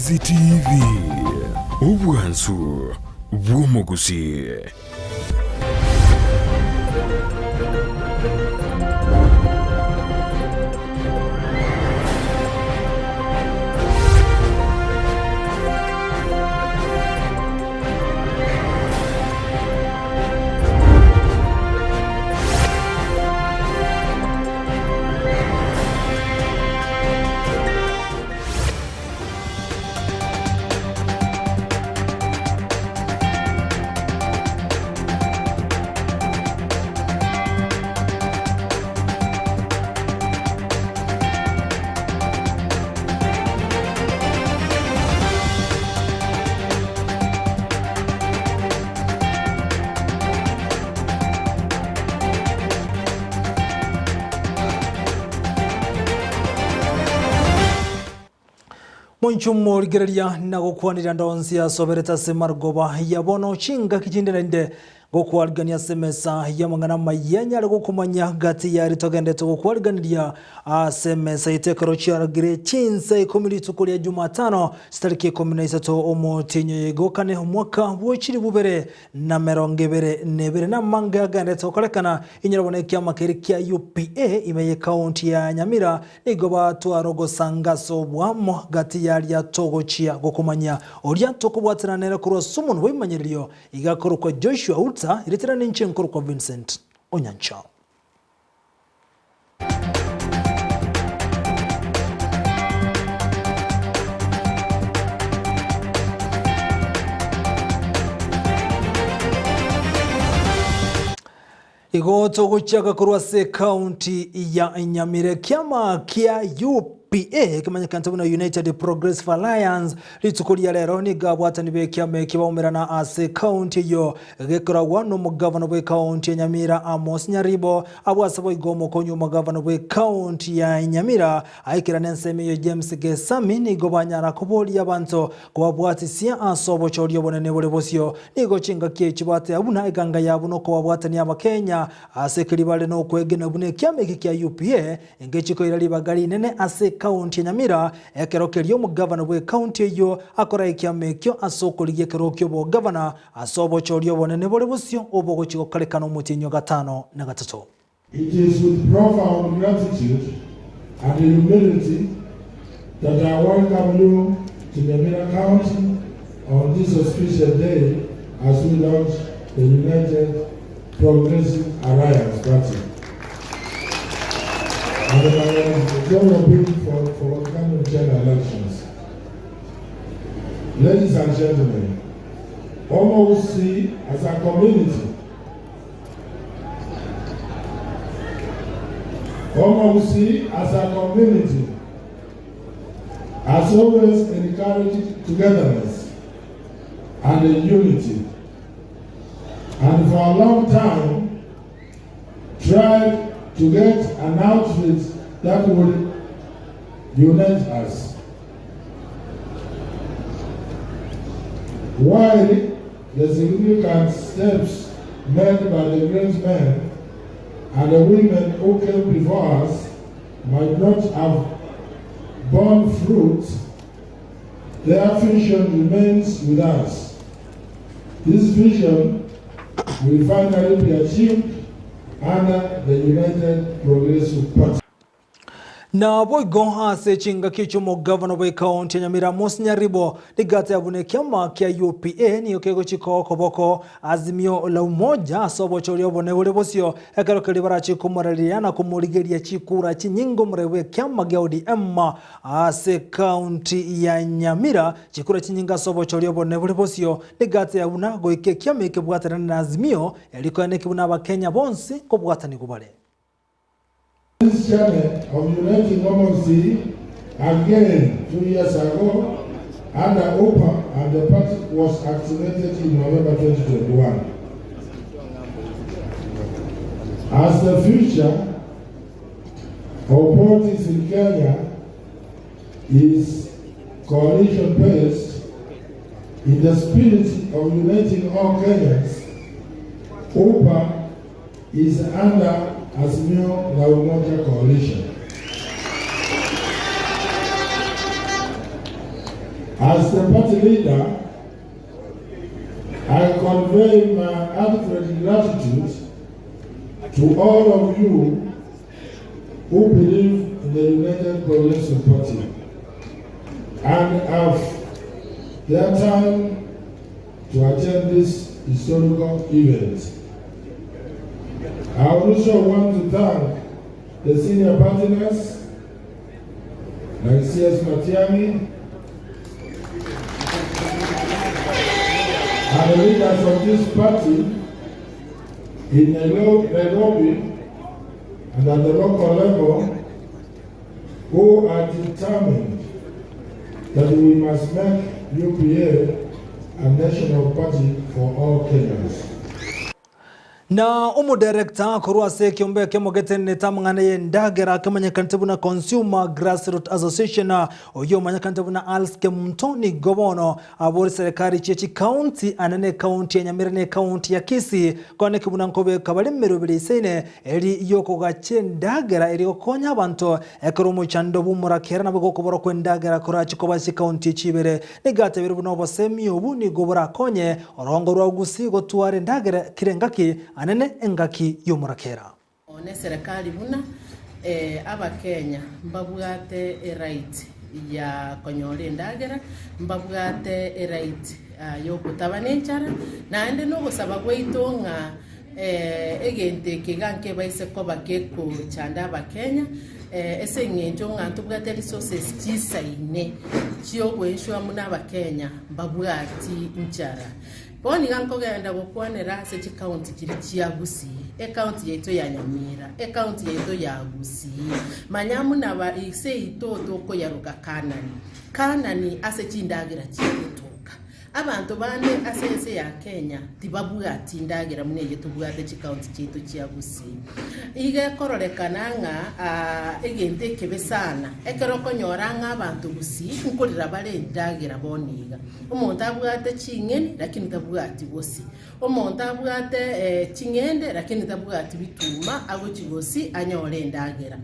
Ndizi TV Ubwansu Bwomogusi. Monchumo ligereria na gukwanira ndonzi ya sobereta semargoba yabono chinga kijinderende gukwarigania semesa ya mangana mayenya gukumanya gati ya ritogendete gukwarigania semesa itekero cyaragire Chinsa Ikomi tukuria Jumatano stariki 13 omutinyo yegokane umwaka bwokiri bubere na merongebere nebere na manga yagandete okorekana inyarabone kya makeri kya UPA imeye county ya Nyamira nigoba twarogo sangaso bwamo gati ya lya togochia gukumanya oria tokubwatananera kurwa sumuntu wimanyiriyo igakorukwa Joshua iretera ninche nkuru kwa Vincent Onyancha. Igoto guchaka kurwa se county ya Nyamire kiama kia UPA kimanya kantabuna United Progressive Alliance litukulia lero ni gabwatani be kiame kibaomerana ase county yo gekora wano mugavana we county ya Nyamira Amos Nyaribo abwasabo igomo konyu mugavana we county ya Nyamira aikira nenseme yo James Gesami ni gobanyara kuboli abantu kwabwatisia asobo choriyo bonene bole bosio nigo chinga kie chibate abuna iganga yabuno ko wabwatani abakenya ase kiribale no kwegena bune kiame kya UPA engechiko irali bagali nene ase county ya Nyamira ekerokerio mugavana we county yo akora ikiame kyo asokoliye kerokyo bo governor asobo choriyo bonene bole bosio obogo chiko kalekano mutinyo gatano na gatatu. It is with profound gratitude and humility that I welcome you to Nyamira County on this auspicious day as we launch the United Progressive Alliance Party. And I am very for coming general elections. Ladies and gentlemen, almost see as a community, has always encouraged togetherness and unity, and for a long time tried to get an outfit that would unite us. While the significant steps made by the great men and the women who came before us might not have borne fruit, their vision remains with us. This vision will finally be achieved under the United Progressive Party. Na boy gonha se chinga kicho mo governor we county Nyamira Amos Nyaribo ligata yabune kiama kia UPA ni okego chiko koboko azimio la umoja asobo chorio bone bole bosio ekero kelibara chikumaralia na kumurigeria chikura chinyingo mrewe kiama gaudi emma ase county ya Nyamira chikura chinyinga sobo chorio bone bole bosio ligata yabuna goike kiama ikebwatana na azimio eliko enekibuna abakenya bonsi kobwatani kubale. This journey of uniting Omosi again 2 years ago under OPA, and the party was activated in November 2021. As the future of politics in Kenya is coalition-based, in the spirit of uniting all Kenyans, OPA is under Azimio la Umoja Coalition. As the party leader, I convey my heartfelt gratitude to all of you who believe in the United Progressive Party and have their time to attend this historical event. I also want to thank the senior partners like C.S. Matiani and the leaders of this party in Nairobi and at the local level who are determined that we must make UPA a national party for all Kenyans. Na umudirekta kurwa se kiombe kemo getene tamangana yendagera kemanya kantebuna Consumer Grassroots Association oyo manya kantebuna alske mtoni gobono abori serikali chechi county anane county ya Nyamira ne county ya Kisii kone kibuna nkobe kabali merubiri sene eri yoko gache ndagera eri okonya abantu ekoromo chando bumurakera nabwo kuboro kwendagera kurachi kobashi county chibere negate birubu nobo semi obuni gobora konye orongo rwa gusi gotware ndagera kirengaki anene engaki yomurakera one serikali buna aba Kenya mbabwate right ya konyore ndagera mbabwate right yo kutabanenchara na ende no gusaba gwitonga egente kiganke baise ko bakeko chanda aba Kenya ese ngenjo ngantu bwate resources chisaine chiyo gweshwa muna aba Kenya mbabwati nchara Boni ganko genda gukwanera se county kiri kiagusi county yeto ya Nyamira county yeto ya Gusi manyamu na ba ise itoto ko yaruka kanani ase kindagira kituka abantu bane asense ya Kenya tibabwati ndagira mune yeto bwate county kyeto kiagusi ige kororekananga egente kebesana ekeroko nyoranga abantu Gusi nkurira bare ndagira boniga umuntu abwate kingeni lakini tabwati bosi umuntu abwate kingende lakini tabwati bituma abo kigosi anyore ndagera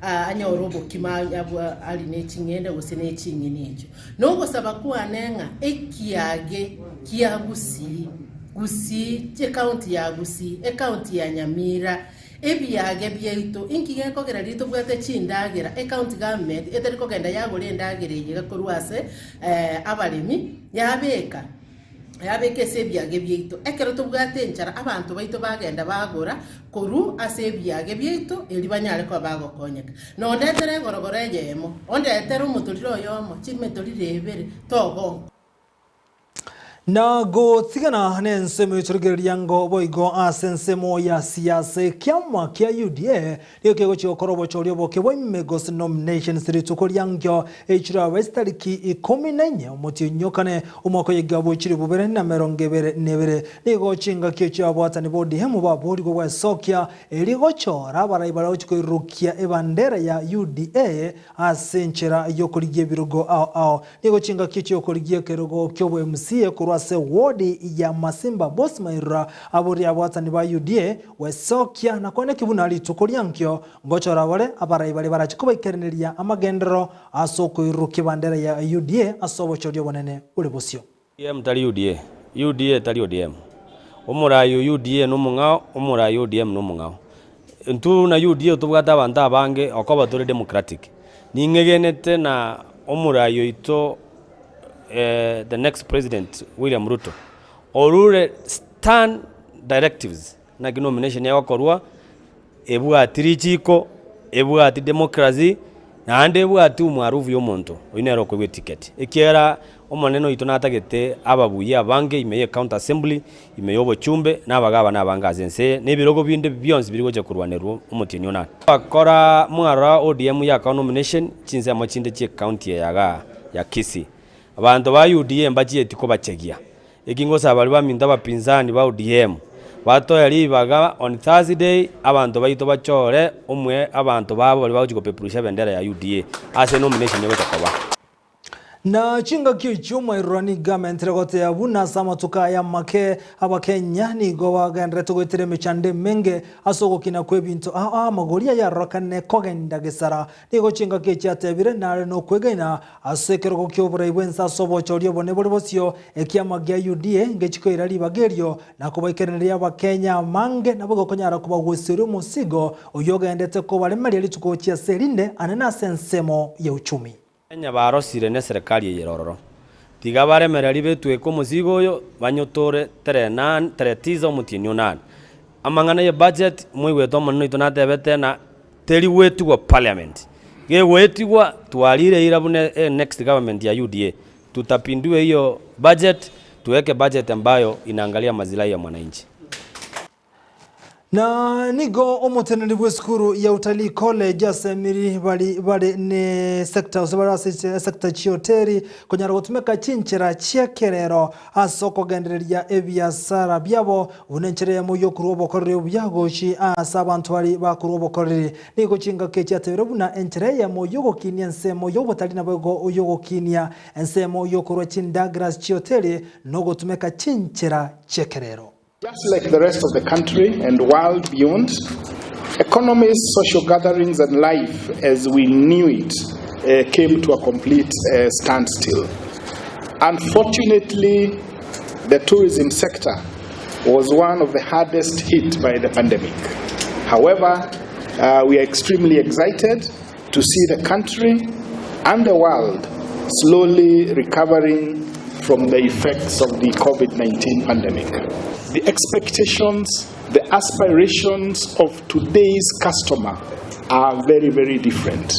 anyorobo kimanya ali ne kingende gose ne kingeni ekyo no saba kuanenga ekiage kiagusi Gusi county ya Gusi county ya Nyamira ebyage byito inkigeko gera lito bwate chindagera county government eteriko genda yagole ndagere yigakorwase abalemi yabeka sebyage byito ekero tubwate nchara abantu baito bagenda bagora koru asebyage byito eli banyale ko bagokonyeka no ndetere gorogoro yemo ondetere umutuliro yomo chimetolire togo na go tigana nensemo iturigeriango boigo asensemo ya siasa kyama kya UDA yokego chokorobo choryobo kebwimegos nomination siritukoryangyo echira westariki 14 omutyonyokane umwako yegabo chiri bubere na merongebere nebere nigo chinga kyecho abwatani bodi hemu babori go wasokya eligo chora barayibara ochikoirukia ebandera ya UDA asenchera yokorigie birugo ao nigo chinga kyecho yokorigie kerugo kyobo MC kurwa se wodi ya Masimba Bosmaira aburi abwatani ba UDA wesokya na kone kibunali tukolyankyo ngochora wale abarayibali barachikuba ikereneria amagendero asoko iruki bandera ya UDA asobo chodyo bonene ule bosyo tali UDA tali ODM omurayo UDA no mungao omurayo ODM no mungao ntu na UDA tubwata abantu abange okoba tuli democratic ningegenete na omurayo ito the next president William Ruto orure stand directives na nomination ya wakorwa ebwati richiko ebwati democracy na ande ebwati umwaruvu yomonto oinero ko ticket ekera omoneno ito natagete ababuye abange imeye county assembly imeyobo chumbe nabagaba nabanga azense nebirogo binde byonse birigo je kurwanerwo umutini ona akora mwara ODM ya nomination Chinsa amachinde che county ya Kisii abantu ba UDM bagiye tiko bacegia ekingo sabali baminda bapinzani ba UDM bato yali baga on Thursday abantu bayito bachore umwe abantu babo bali baje kopepurusha bendera ya UDA ase nomination yo takoba Na chinga kichuma irani government regote ya buna sama tukaya make abakenya ni gowa ganreto goitire mechande menge asoko kina kwebinto magoria ya rokane kogenda gesara ni go chinga kichate bire na no kwegena asekero go kyobura ibwensa sobo chorio bone bosio ekiama gya UDA ngechiko irali bagerio na kubaikeneria abakenya mange nabo konyara kuba gwesero musigo oyoga endete ko balemali litukochia serinde anana sensemo ya uchumi. Kenya barosire ne serikali yerororo tiga baremereri betwe ko musigo yo banyotore 39 mutini 8 amangana ye budget mwiweto monno itonatebete na teri wetu wa parliament ge wetu wa twalire irabune next government ya UDA tutapindue hiyo budget tuweke budget ambayo inaangalia maslahi ya mwananchi. Na nigo omoteneri bweskuru ya utalii college asemiri bali ne sector chioteri konyara gutumeka chinchera chiekerero asoko gendereria ebiasara byabo unenchere mu yokuru obokorere byagoshi asabantu bali bakuru obokorere nigo chinga kechatere buna enchere ya mu yogokinia nsemo yobotali na bego yogokinia ensemo yokuru chindagras chioteri no gutumeka chinchera chiekerero. Just like the rest of the country and world beyond, economies, social gatherings and life as we knew it came to a complete standstill. Unfortunately, the tourism sector was one of the hardest hit by the pandemic. However, we are extremely excited to see the country and the world slowly recovering from the effects of the COVID-19 pandemic. The expectations, the aspirations of today's customer are very, very different.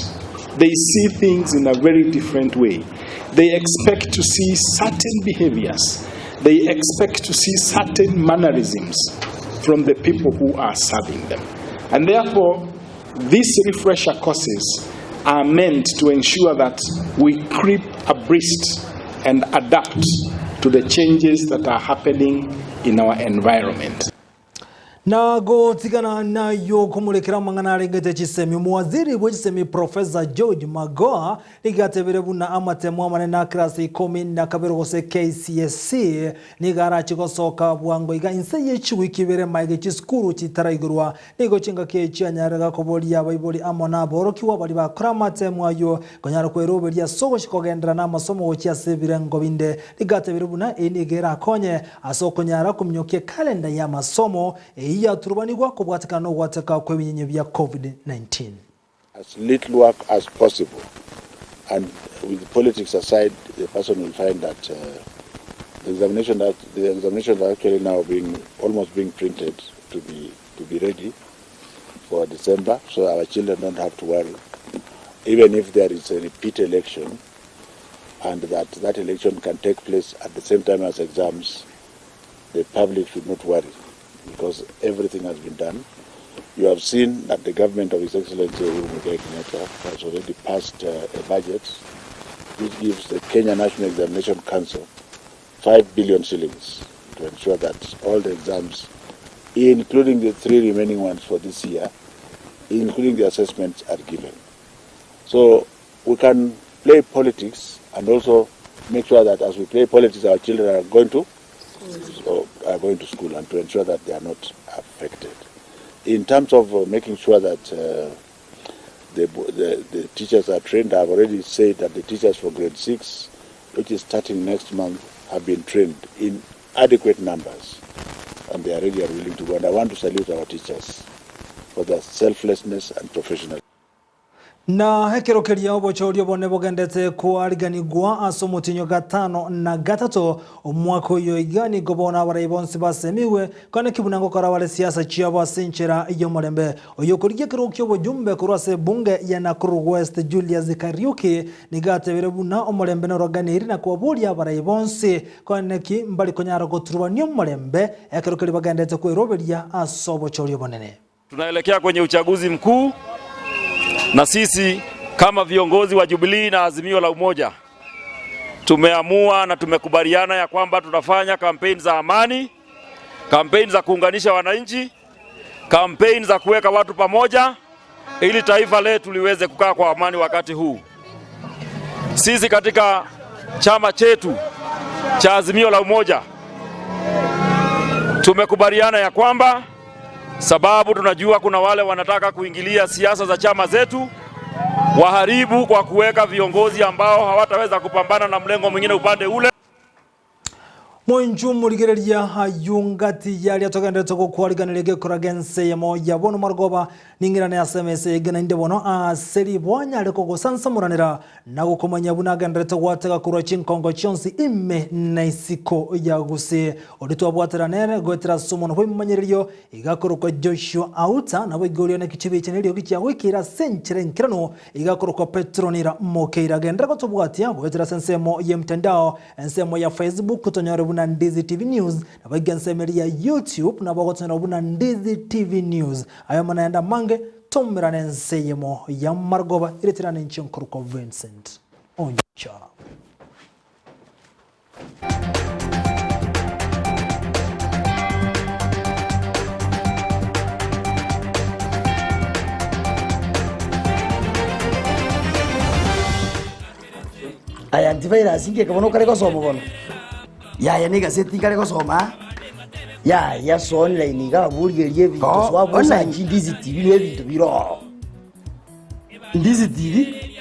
They see things in a very different way. They expect to see certain behaviors. They expect to see certain mannerisms from the people who are serving them. And therefore, these refresher courses are meant to ensure that we creep abreast and adapt to the changes that are happening in our environment. Na go tigana na yo kumulekera mangana regete chisemi muwaziri w'chisemi Professor George Magoha nigatebere buna amatemo amane na class 10 na kabero gose KCSC nigara chigosoka bwango iga inse yechiwi kibere maige chiskuru chitarayigurwa nigo chinga kechanyaraga kobolia bayiboli amona borokiwa bali bakora amatemo ayo konyara kweroberia sogo shikogendera na masomo gochiasebire ngobinde nigatebere buna enigera konye asokonyara kumnyoke kalenda ya masomo ya turubanigwa kubwatikana gwateka kwebinyenye bya COVID-19. As little work as possible, and with politics aside, the person will find that the examinations are actually now almost being printed to be ready for December, so our children don't have to worry. Even if there is a repeat election, and that election can take place at the same time as exams, the public should not worry, because everything has been done. You have seen that the government of His Excellency has already passed a budget which gives the Kenya National Examination Council 5 billion shillings to ensure that all the exams, including the 3 remaining ones for this year, including the assessments, are given. So we can play politics and also make sure that as we play politics, our children are going to school and to ensure that they are not affected. In terms of making sure that the teachers are trained, I have already said that the teachers for grade 6, which is starting next month, have been trained in adequate numbers, and they are ready and willing to go. And I want to salute our teachers for their selflessness and professionalism. Na hekero keria obochorio bone bogendete ko ariganigwa asomutinyo 5 na 3 omwaka uyo igani gobona abarayibonsi basemiwe kane kibunango kora wale siasa chiaba senchera iyo morembe oyo kuriye kirokyo bojumbe kurase bunge ya Nakuru West Julius Kariuki nigatebere buna omorembe no roganiri na kuabulia abarayibonsi kane ki mbali konyara goturwanyo morembe hekero keri bagendete ko roberia asobochorio bonene. Tunaelekea kwenye uchaguzi mkuu, na sisi kama viongozi wa Jubilee na Azimio la Umoja tumeamua na tumekubaliana ya kwamba tutafanya kampeni za amani, kampeni za kuunganisha wananchi, kampeni za kuweka watu pamoja ili taifa letu liweze kukaa kwa amani wakati huu. Sisi katika chama chetu cha Azimio la Umoja tumekubaliana ya kwamba, sababu tunajua kuna wale wanataka kuingilia siasa za chama zetu, waharibu kwa kuweka viongozi ambao hawataweza kupambana na mlengo mwingine upande ule. Mwenju murigereria hayungati yali atogendete gukwarigana kuragense ya moja bono margoba ningirane ya SMS egena inde bono aseri bonya ariko gusansamuranira na gukomanya bunagendete gwatega kurwa chinkongo chonsi ime na isiko ya guse oditwa bwateranere gwetera sumono hwe manyererio igakorokwa Joshua Auta na bwigorio na kichibe chenelio gicha wikira senchere nkirano igakorokwa Petronira Mokeira gendera gotobwatia gwetera sensemo ye mtandao ensemo ya Facebook kutonyore na Ndizi TV News na bagensemeria YouTube na bagotana buna Ndizi TV News ayo manaenda mange tomerane nseyemo ya margoba iretirane nchinkuru Vincent Oncha. Aya antivirus inge kabono kare kosomo bono ya niga seti kare kosoma ya so online ga burigerie bintu swabusa Ndizi TV ne bintu biro Ndizi TV